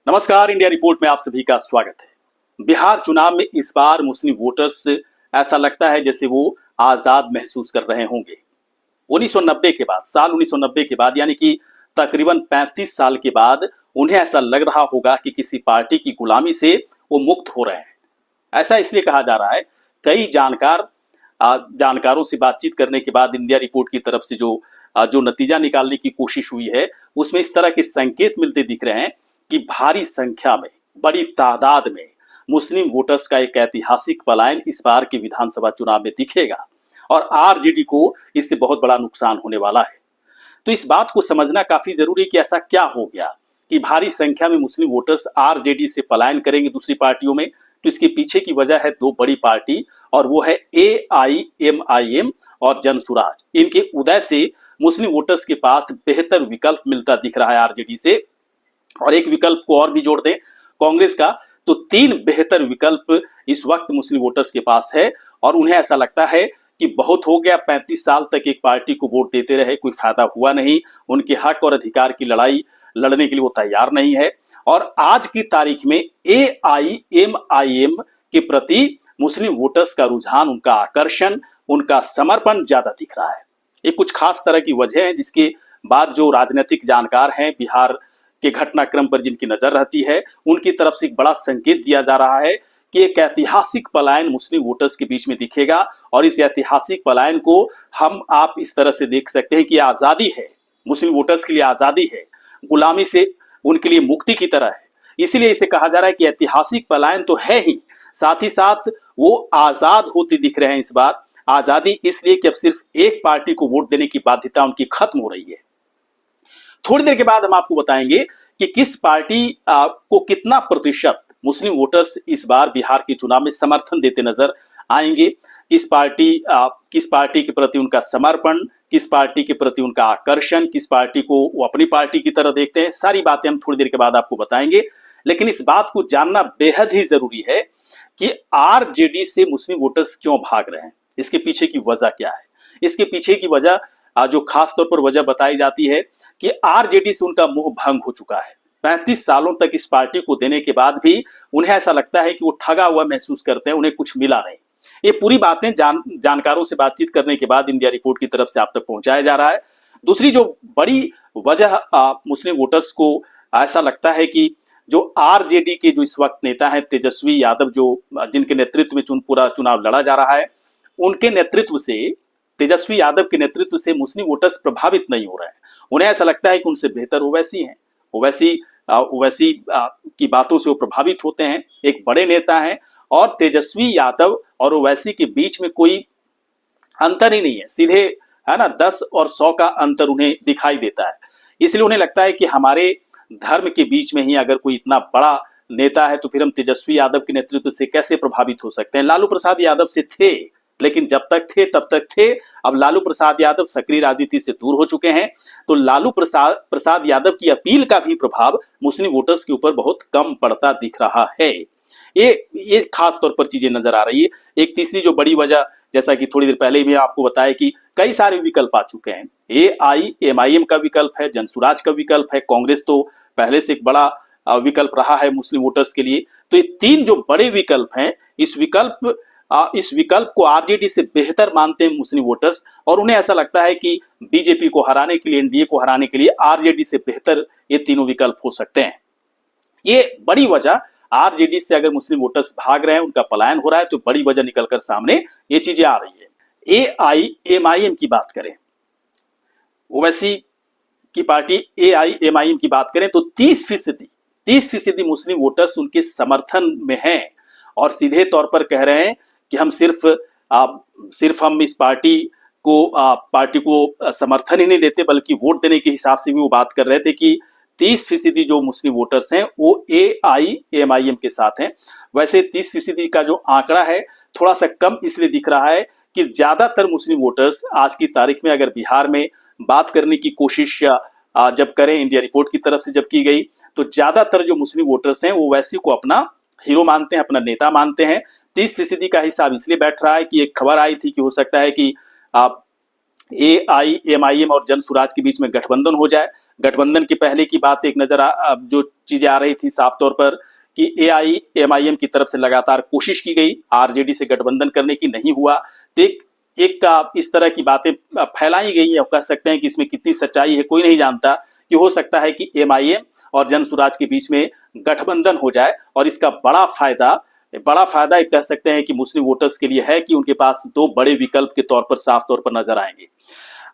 नमस्कार, India report में आप सभी का स्वागत है। बिहार चुनाव में इस बार मुस्लिम वोटर्स ऐसा लगता है जैसे वो आजाद महसूस कर रहे होंगे। 1990 के बाद, साल 1990 के बाद, यानी कि तकरीबन 35 साल के बाद उन्हें ऐसा लग रहा होगा कि किसी पार्टी की गुलामी से वो मुक्त हो रहे हैं। ऐसा इसलिए कहा जा रहा है, कई जानकारों से बातचीत करने के बाद इंडिया रिपोर्ट की तरफ से जो नतीजा निकालने की कोशिश हुई है, उसमें इस तरह के संकेत मिलते दिख रहे हैं कि भारी संख्या में, बड़ी तादाद में मुस्लिम वोटर्स का एक ऐतिहासिक पलायन इस बार के विधानसभा चुनाव में दिखेगा और आरजेडी को इससे बहुत बड़ा नुकसान होने वाला है। तो इस बात को समझना काफी जरूरी है कि ऐसा क्या हो गया कि भारी संख्या में मुस्लिम वोटर्स आरजेडी से पलायन करेंगे दूसरी पार्टियों में। तो इसके पीछे की वजह है दो बड़ी पार्टी, और वो है एआईएमआईएम और जनसुराज। इनके उदय से मुस्लिम वोटर्स के पास बेहतर विकल्प मिलता दिख रहा है आरजेडी से। और एक विकल्प को और भी जोड़ दें, कांग्रेस का, तो 3 बेहतर विकल्प इस वक्त मुस्लिम वोटर्स के पास है। और उन्हें ऐसा लगता है कि बहुत हो गया, 35 साल तक एक पार्टी को वोट देते रहे, कोई फायदा हुआ नहीं, उनके हक और अधिकार की लड़ाई लड़ने के लिए वो तैयार नहीं है। और आज की तारीख में एआईएमआईएम के प्रति मुस्लिम वोटर्स का रुझान, उनका आकर्षण, उनका समर्पण ज्यादा दिख रहा है। ये कुछ खास तरह की वजह है जिसके बाद जो राजनीतिक जानकार हैं, बिहार के घटनाक्रम पर जिनकी नजर रहती है, उनकी तरफ से एक बड़ा संकेत दिया जा रहा है कि एक ऐतिहासिक पलायन मुस्लिम वोटर्स के बीच में दिखेगा। और इस ऐतिहासिक पलायन को हम आप इस तरह से देख सकते हैं कि आजादी है, मुस्लिम वोटर्स के लिए आजादी है, गुलामी से उनके लिए मुक्ति की तरह है। इसीलिए इसे कहा जा रहा है कि ऐतिहासिक पलायन तो है ही, साथ ही साथ वो आजाद होते दिख रहे हैं इस बार। आजादी इसलिए कि अब सिर्फ एक पार्टी को वोट देने की बाध्यता उनकी खत्म हो रही है। थोड़ी देर के बाद हम आपको बताएंगे कि किस पार्टी को कितना प्रतिशत मुस्लिम वोटर्स इस बार बिहार के चुनाव में समर्थन देते नजर आएंगे। किस पार्टी के प्रति उनका समर्पण, किस पार्टी के प्रति उनका आकर्षण, किस पार्टी को वो अपनी पार्टी की तरह देखते हैं, सारी बातें हम थोड़ी देर के बाद आपको बताएंगे। लेकिन इस बात को जानना बेहद ही जरूरी है कि आरजेडी से मुस्लिम वोटर्स क्यों भाग रहे हैं, इसके पीछे की वजह क्या है। इसके पीछे की वजह जो खास तौर पर वजह बताई जाती है कि आरजेडी से उनका मोह भंग हो चुका है। 35 सालों तक इस पार्टी को देने के बाद भी उन्हें ऐसा लगता है कि वो ठगा हुआ महसूस करते हैं, उन्हें कुछ मिला नहीं। ये पूरी बातें जानकारों से बातचीत करने के बाद इंडिया रिपोर्ट की तरफ से आप तक पहुंचाया जा रहा है। दूसरी जो बड़ी वजह मुस्लिम वोटर्स को ऐसा लगता है कि जो आरजेडी के जो इस वक्त नेता हैं तेजस्वी यादव, जो जिनके नेतृत्व में पूरा चुनाव लड़ा जा रहा है, उनके नेतृत्व से, तेजस्वी यादव के नेतृत्व से मुस्लिम वोटर्स प्रभावित नहीं हो रहे हैं। उन्हें ऐसा लगता है कि उनसे बेहतर ओवैसी हैं, ओवैसी की बातों से वो प्रभावित होते हैं। एक बड़े नेता हैं और तेजस्वी यादव और ओवैसी के बीच में कोई अंतर ही नहीं है, सीधे है ना 10 और 100 का अंतर उन्हें दिखाई देता है। इसलिए उन्हें लगता है कि हमारे धर्म के बीच में ही अगर कोई इतना बड़ा नेता है तो फिर हम तेजस्वी यादव के नेतृत्व से कैसे प्रभावित हो सकते हैं। लालू प्रसाद यादव से थे, लेकिन जब तक थे तब तक थे। अब लालू प्रसाद यादव सक्रिय राजनीति से दूर हो चुके हैं, तो लालू प्रसाद यादव की अपील का भी प्रभाव मुस्लिम वोटर्स के ऊपर बहुत कम पड़ता दिख रहा है। ये खास तौर पर चीजें नजर आ रही है। एक तीसरी जो बड़ी वजह, जैसा कि थोड़ी देर पहले भी आपको बताया कि कई सारे विकल्प आ चुके हैं। एआईएमआईएम का विकल्प है, जनसुराज का विकल्प है, कांग्रेस तो पहले से एक बड़ा विकल्प रहा है मुस्लिम वोटर्स के लिए। तो ये 3 जो बड़े विकल्प हैं, इस विकल्प को आरजेडी से बेहतर मानते हैं मुस्लिम वोटर्स। और उन्हें ऐसा लगता है कि बीजेपी को हराने के लिए, एनडीए को हराने के लिए आरजेडी से बेहतर ये तीनों विकल्प हो सकते हैं। ये बड़ी वजह, आरजेडी से अगर मुस्लिम वोटर्स भाग रहे हैं, उनका पलायन हो रहा है, तो बड़ी वजह निकलकर सामने ये चीजें आ रही है। एआईएमआईएम की बात करें, ओवैसी की पार्टी एआईएमआईएम की बात करें तो 30% मुस्लिम वोटर्स उनके समर्थन में हैं और सीधे तौर पर कह रहे हैं कि हम सिर्फ हम इस पार्टी को समर्थन ही नहीं देते, बल्कि वोट देने के हिसाब से भी वो बात कर रहे थे कि 30% जो मुस्लिम वोटर्स हैं वो एआईएमआईएम के साथ हैं। वैसे 30% का जो आंकड़ा है थोड़ा सा कम इसलिए दिख रहा है कि ज्यादातर मुस्लिम वोटर्स आज की तारीख में, अगर बिहार में बात करने की कोशिश जब करें, इंडिया रिपोर्ट की तरफ से जब की गई, तो ज्यादातर जो मुस्लिम वोटर्स हैं वो ओवैसी को अपना हीरो मानते हैं, अपना नेता मानते हैं। 30% का हिसाब इसलिए बैठ रहा है कि एक खबर आई थी कि हो सकता है कि AIMIM और जन सुराज के बीच में गठबंधन हो जाए। गठबंधन के पहले की बात एक नजर जो चीजें आ रही थी साफ तौर पर कि AIMIM की तरफ से लगातार कोशिश की गई आरजेडी से गठबंधन करने की, नहीं हुआ। तो एक इस तरह की बातें फैलाई गई है, कह सकते हैं कि इसमें कितनी सच्चाई है कोई नहीं जानता, कि हो सकता है कि MIM और जन सुराज के बीच में गठबंधन हो जाए और इसका बड़ा फायदा एक कह सकते हैं कि मुस्लिम वोटर्स के लिए है कि उनके पास दो बड़े विकल्प के तौर पर साफ तौर पर नजर आएंगे।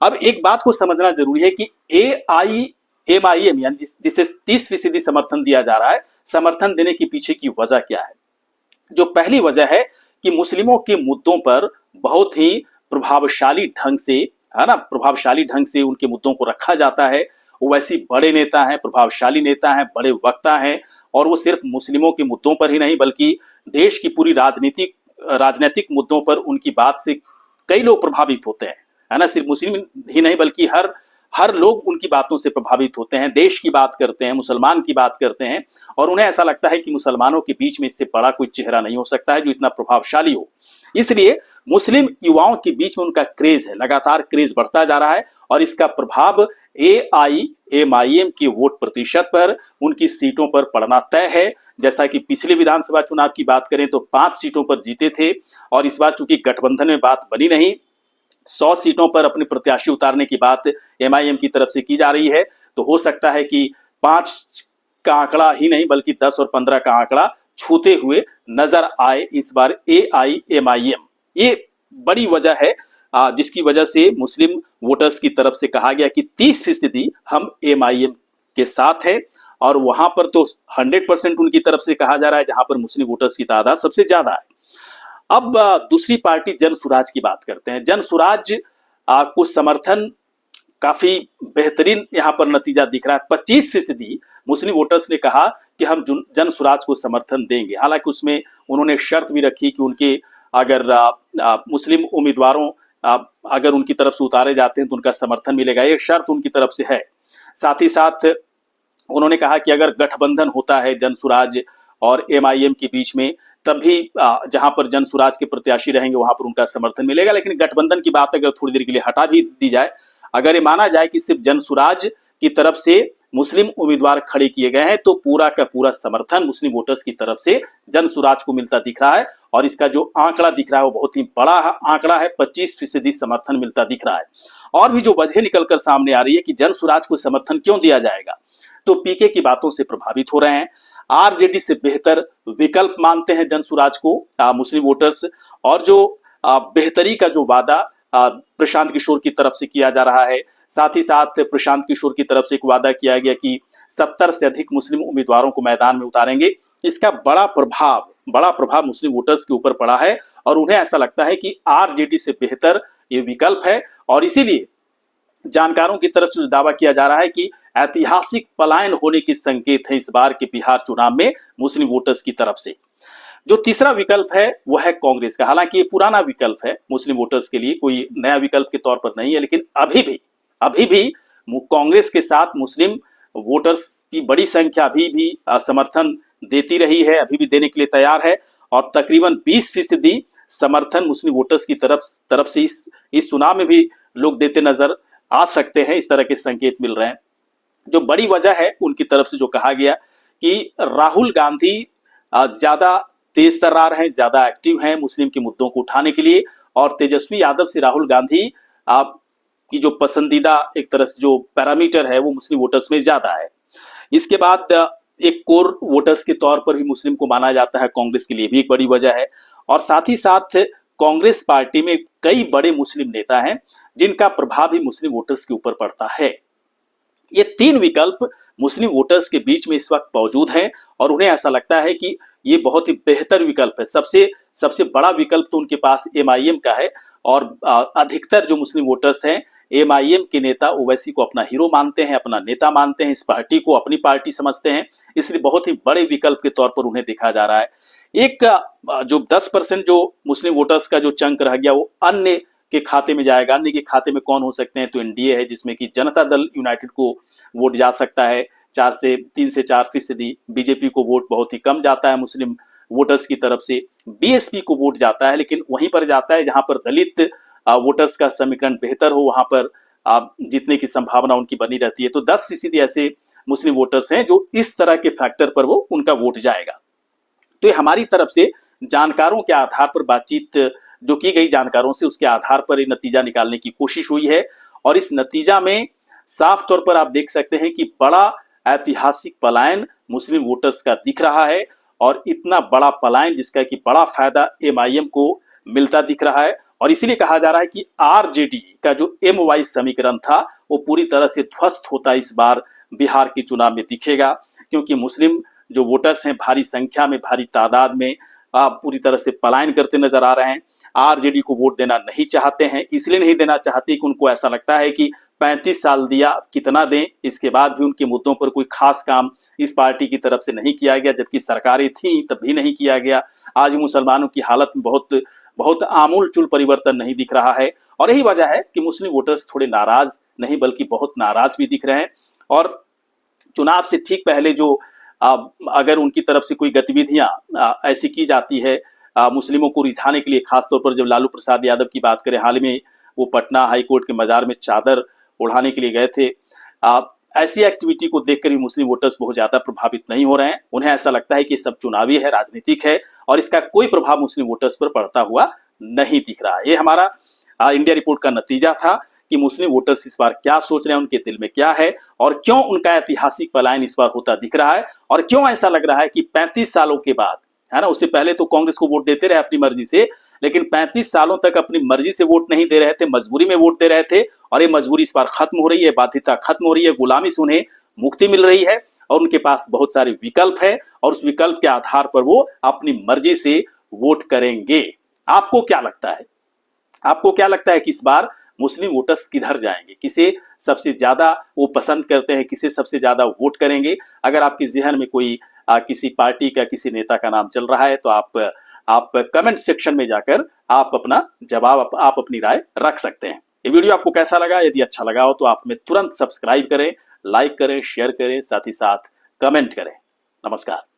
अब एक बात को समझना जरूरी है कि AIMIM यानी जिसे 30% समर्थन दिया जा रहा है, समर्थन देने के पीछे की वजह क्या है? जो पहली वजह है कि मुस्लिमों के मुद्दों पर बहुत ही प्रभावशाली ढंग से, है ना, प्रभावशाली ढंग से उनके मुद्दों को रखा जाता है। वो वैसे बड़े नेता हैं, प्रभावशाली नेता हैं, बड़े वक्ता हैं, और वो सिर्फ मुस्लिमों के मुद्दों पर ही नहीं बल्कि देश की पूरी राजनीतिक मुद्दों पर उनकी बात से कई लोग प्रभावित होते हैं, है ना। सिर्फ मुस्लिम ही नहीं बल्कि हर लोग उनकी बातों से प्रभावित होते हैं, देश की बात करते हैं, मुसलमान की बात करते हैं, और उन्हें ऐसा लगता है कि मुसलमानों के बीच में इससे बड़ा कोई चेहरा नहीं हो सकता है जो इतना प्रभावशाली हो। इसलिए मुस्लिम युवाओं के बीच में उनका क्रेज है, लगातार क्रेज बढ़ता जा रहा है, और इसका प्रभाव AIMIM के वोट प्रतिशत पर, उनकी सीटों पर पड़ना तय है। जैसा कि पिछले विधानसभा चुनाव की बात करें तो 5 सीटों पर जीते थे, और इस बार चूंकि गठबंधन में बात बनी नहीं, 100 सीटों पर अपने प्रत्याशी उतारने की बात MIM की तरफ से की जा रही है, तो हो सकता है कि 5 का आंकड़ा ही नहीं बल्कि 10 और 15 का आंकड़ा छूते हुए नजर आए इस बार AIMIM। ये बड़ी वजह है जिसकी वजह से मुस्लिम वोटर्स की तरफ से कहा गया कि 30% हम MIM के साथ है, और वहां पर तो 100% उनकी तरफ से कहा जा रहा है जहां पर मुस्लिम वोटर्स की तादाद सबसे ज्यादा है। अब दूसरी पार्टी जन सुराज की बात करते हैं। जन सुराज को समर्थन काफी बेहतरीन यहां पर नतीजा दिख रहा है। 25% मुस्लिम वोटर्स ने कहा कि हम जन सुराज को समर्थन देंगे। हालांकि उसमें उन्होंने शर्त भी रखी कि उनके अगर मुस्लिम उम्मीदवारों अगर उनकी तरफ से उतारे जाते हैं तो उनका समर्थन मिलेगा, ये शर्त उनकी तरफ से है। साथ ही साथ उन्होंने कहा कि अगर गठबंधन होता है जन सुराज और MIM के बीच में, तब भी जहां पर जन सुराज के प्रत्याशी रहेंगे वहां पर उनका समर्थन मिलेगा। लेकिन गठबंधन की बात अगर थोड़ी देर के लिए हटा भी दी जाए, अगर ये माना जाए कि सिर्फ जन सुराज की तरफ से मुस्लिम उम्मीदवार खड़े किए गए हैं, तो पूरा का पूरा समर्थन मुस्लिम वोटर्स की तरफ से जन सुराज को मिलता दिख रहा है, और इसका जो आंकड़ा दिख रहा है वो बहुत ही बड़ा आंकड़ा है, 25% समर्थन मिलता दिख रहा है। और भी जो वजह निकलकर सामने आ रही है कि जन सुराज को समर्थन क्यों दिया जाएगा, तो PK की बातों से प्रभावित हो रहे हैं, RJD से बेहतर विकल्प मानते हैं जन सुराज को मुस्लिम वोटर्स, और जो बेहतरी का जो वादा प्रशांत किशोर की तरफ से किया जा रहा है, साथ ही साथ प्रशांत किशोर की तरफ से एक वादा किया गया कि 70 से अधिक मुस्लिम उम्मीदवारों को मैदान में उतारेंगे। इसका बड़ा प्रभाव मुस्लिम वोटर्स के ऊपर पड़ा है, और उन्हें ऐसा लगता है कि RJD से बेहतर ये विकल्प है, और इसीलिए जानकारों की तरफ से दावा किया जा रहा है कि ऐतिहासिक पलायन होने के संकेत है इस बार के बिहार चुनाव में मुस्लिम वोटर्स की तरफ से। जो तीसरा विकल्प है वो है कांग्रेस का। हालांकि ये पुराना विकल्प है मुस्लिम वोटर्स के लिए, कोई नया विकल्प के तौर पर नहीं है, लेकिन अभी भी कांग्रेस के साथ मुस्लिम वोटर्स की बड़ी संख्या अभी भी समर्थन देती रही है, अभी भी देने के लिए तैयार है, और तकरीबन 20% समर्थन मुस्लिम वोटर्स की तरफ से इस चुनाव में भी लोग देते नजर आ सकते हैं। इस तरह के संकेत मिल रहे हैं। जो बड़ी वजह है उनकी तरफ से जो कहा गया कि राहुल गांधी ज्यादा तेज तर्रार हैं, ज्यादा एक्टिव हैं मुस्लिम के मुद्दों को उठाने के लिए, और तेजस्वी यादव से राहुल गांधी की जो पसंदीदा एक तरह से जो पैरामीटर है वो मुस्लिम वोटर्स में ज्यादा है। इसके बाद एक कोर वोटर्स के तौर पर भी मुस्लिम को माना जाता है, कांग्रेस के लिए भी एक बड़ी वजह है। और साथ ही साथ कांग्रेस पार्टी में कई बड़े मुस्लिम नेता हैं जिनका प्रभाव भी मुस्लिम वोटर्स के ऊपर पड़ता है। ये 3 विकल्प मुस्लिम वोटर्स के बीच में इस वक्त मौजूद हैं, और उन्हें ऐसा लगता है कि ये बहुत ही बेहतर विकल्प है। सबसे बड़ा विकल्प तो उनके पास MIM का है, और अधिकतर जो मुस्लिम वोटर्स हैं MIM के नेता ओवैसी को अपना हीरो मानते हैं, अपना नेता मानते हैं, इस पार्टी को अपनी पार्टी समझते हैं, इसलिए बहुत ही बड़े विकल्प के तौर पर उन्हें देखा जा रहा है। एक जो 10% जो मुस्लिम वोटर्स का जो चंक रह गया वो अन्य के खाते में जाएगा। अन्य के खाते में कौन हो सकते हैं, तो NDA है जिसमें कि जनता दल यूनाइटेड को वोट जा सकता है 3 से 4%। BJP को वोट बहुत ही कम जाता है मुस्लिम वोटर्स की तरफ से, BSP को वोट जाता है, लेकिन वहीं पर जाता है जहां पर दलित वोटर्स का समीकरण बेहतर हो, वहां पर जीतने की संभावना उनकी बनी रहती है। तो 10% ऐसे मुस्लिम वोटर्स हैं जो इस तरह के फैक्टर पर वो उनका वोट जाएगा। तो ये हमारी तरफ से जानकारों के आधार पर बातचीत जो की गई जानकारों से, उसके आधार पर ये नतीजा निकालने की कोशिश हुई है। और इस नतीजा में साफ तौर पर आप देख सकते हैं कि बड़ा ऐतिहासिक पलायन मुस्लिम वोटर्स का दिख रहा है, और इतना बड़ा पलायन जिसका कि बड़ा फायदा एमआईएम को मिलता दिख रहा है। और इसीलिए कहा जा रहा है कि आरजेडी का जो एमवाई समीकरण था वो पूरी तरह से ध्वस्त होता इस बार बिहार के चुनाव में दिखेगा, क्योंकि मुस्लिम जो वोटर्स हैं भारी संख्या में, भारी तादाद में पूरी तरह से पलायन करते नजर आ रहे हैं। आरजेडी को वोट देना नहीं चाहते हैं, इसलिए नहीं देना चाहते कि उनको ऐसा लगता है कि 35 साल दिया, कितना दें, इसके बाद भी उनके मुद्दों पर कोई खास काम इस पार्टी की तरफ से नहीं किया गया, जबकि सरकारें थी तब भी नहीं किया गया। आज मुसलमानों की हालत में बहुत बहुत आमूल चूल परिवर्तन नहीं दिख रहा है, और यही वजह है कि मुस्लिम वोटर्स थोड़े नाराज नहीं बल्कि बहुत नाराज भी दिख रहे हैं। और चुनाव से ठीक पहले जो अगर उनकी तरफ से कोई गतिविधियां ऐसी की जाती है मुस्लिमों को रिझाने के लिए, खासतौर पर जब लालू प्रसाद यादव की बात करें, हाल में वो पटना हाईकोर्ट के मजार में चादर उड़ाने के लिए गए थे, ऐसी एक्टिविटी को देखकर ही मुस्लिम वोटर्स बहुत ज्यादा प्रभावित नहीं हो रहे हैं। उन्हें ऐसा लगता है कि सब चुनावी है, राजनीतिक है, और इसका कोई प्रभाव मुस्लिम वोटर्स पर पड़ता हुआ नहीं दिख रहा। ये हमारा इंडिया रिपोर्ट का नतीजा था कि मुस्लिम वोटर्स इस बार क्या सोच रहे हैं, उनके दिल में क्या है, और क्यों उनका ऐतिहासिक पलायन इस बार होता दिख रहा है, और क्यों ऐसा लग रहा है कि 35 सालों के बाद, है ना, उससे पहले तो कांग्रेस को वोट देते रहे अपनी मर्जी से, लेकिन 35 सालों तक अपनी मर्जी से वोट नहीं दे रहे थे, मजबूरी में वोट दे रहे थे, और ये मजबूरी इस बार खत्म हो रही है, बाध्यता खत्म हो रही है, गुलामी से उन्हें मुक्ति मिल रही है, और उनके पास बहुत सारे विकल्प है, और उस विकल्प के आधार पर वो अपनी मर्जी से वोट करेंगे। आपको क्या लगता है? आपको क्या लगता है कि इस बार मुस्लिम वोटर्स किधर जाएंगे, किसे सबसे ज्यादा वो पसंद करते हैं, किसे सबसे ज्यादा वोट करेंगे? अगर आपके जहन में कोई किसी पार्टी का, किसी नेता का नाम चल रहा है, तो आप कमेंट सेक्शन में जाकर आप अपना जवाब, आप अपनी राय रख सकते हैं। ये वीडियो आपको कैसा लगा? यदि अच्छा लगा हो तो आप हमें तुरंत सब्सक्राइब करें, लाइक करें, शेयर करें, साथ ही साथ कमेंट करें। नमस्कार।